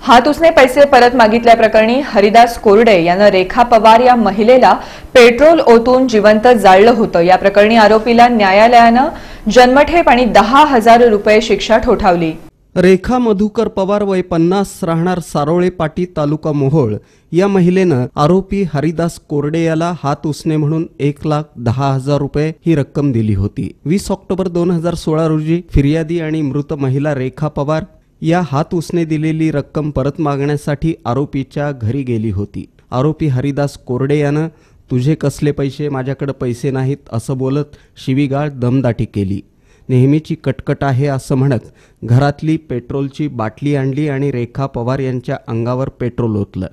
हात उसने पैसे परत मागितल्याप्रकरणी हरिदास कोरडे यानं रेखा पवार या महिलेला पेट्रोल ओतून जिवंत जाळलं होतं। या प्रकरणी आरोपीला न्यायालयानं जन्मठेप आणि 10,000 रुपये शिक्षा ठोठावली। रेखा मधुकर पवार वय 50 राहणार सारोळे पाटी तालुका मोहोळ या महिलेनं आरोपी हरिदास कोरडे याला हात उसने म्हणून 1,10,000 रुपये ही रक्कम दिली होती। 20 ऑक्टोबर 2016 रोजी फिर्यादी आणि मृत महिला रेखा पवार या हात उसने दिलेली रक्कम परत मागण्यासाठी आरोपीच्या घरी गेली होती। आरोपी हरिदास कोरडे यानं तुझे कसले पैसे, माझ्याकडे पैसे नाहीत असं बोलत शिवीगाळ दमदाटी केली। नेहमीची कटकट आहे असं म्हणत घरातली पेट्रोलची बाटली आणली आणि रेखा पवार यांच्या अंगावर पेट्रोल ओतलं।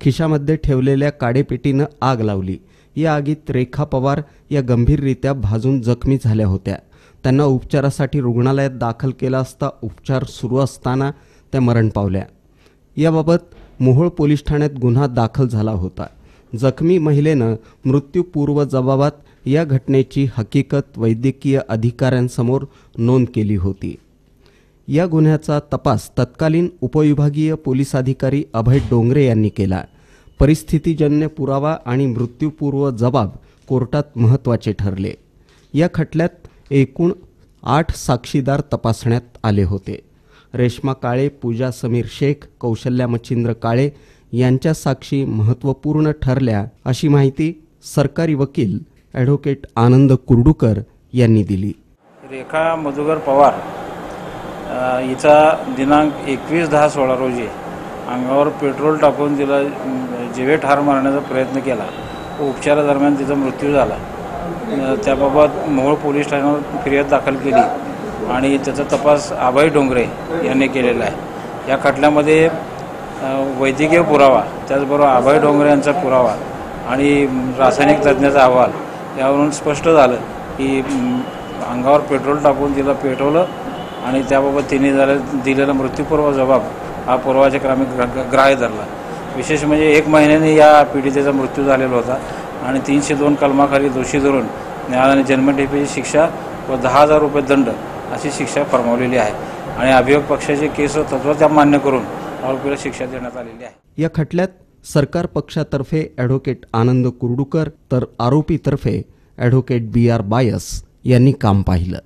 खिशामध्ये ठेवलेल्या काडेपेटीनं आग लावली। या आगीत रेखा पवार या गंभीररित्या भाजून जखमी झाल्या होत्या। त्यांना उपचारासाठी रुग्णालयात दाखल केला असता उपचार सुरू असताना त्या मरण पावल्या। याबाबत मोहोळ पोलीस ठाण्यात गुन्हा दाखल झाला होता। जखमी महिलेनं मृत्यूपूर्व जबाबात या घटनेची हकीकत वैद्यकीय अधिकाऱ्यांसमोर नोंद केली होती। या गुन्ह्याचा तपास तत्कालीन उपविभागीय पोलीस अधिकारी अभय डोंगरे यांनी केला। परिस्थितीजन्य पुरावा आणि मृत्यूपूर्व जबाब कोर्टात महत्त्वाचे ठरले। या खटल्यात एकूण 8 साक्षीदार तपासण्यात आले होते। रेश्मा काळे, पूजा समीर शेख, कौशल्या मच्छिंद्र काळे यांच्या साक्षी महत्त्वपूर्ण ठरल्या अशी माहिती सरकारी वकील ॲडव्होकेट आनंद कुर्डूकर यांनी दिली। रेखा मधुकर पवार हिचा दिनांक 21/10/16 रोजी अंगावर पेट्रोल टाकून तिला जिवे ठार मारण्याचा प्रयत्न केला। उपचारादरम्यान तिचा मृत्यू झाला। त्याबाबत मोहोळ पोलीस ठाण्यावर फिर्याद दाखल केली आणि त्याचा तपास अभय डोंगरे यांनी केलेला आहे। या खटल्यामध्ये वैद्यकीय पुरावा, त्याचबरोबर अभय डोंगरे यांचा पुरावा आणि रासायनिक तज्ज्ञाचा अहवाल यावरून स्पष्ट झालं की अंगावर पेट्रोल टाकून तिला पेटवलं आणि त्याबाबत तिने दिलेला मृत्यूपूर्व जबाब हा पूर्वाच्या क्रमी ग्राह्य धरला। विशेष म्हणजे 1 महिन्याने या पीडितेचा मृत्यू झालेला होता आणि 302 कलमाखाली दोषी धरून न्यायालयाने जन्मठेपेची शिक्षा व 10,000 रुपये दंड अशी शिक्षा फरमावलेली आहे आणि अभियोग पक्षाचे केस तत्वता मान्य करून आरोपीला शिक्षा देण्यात आलेली आहे। या खटल्यात सरकार पक्षातर्फे ॲडव्होकेट आनंद कुर्डूकर तर आरोपीतर्फे ॲडव्होकेट BR बायस यांनी काम पाहिलं।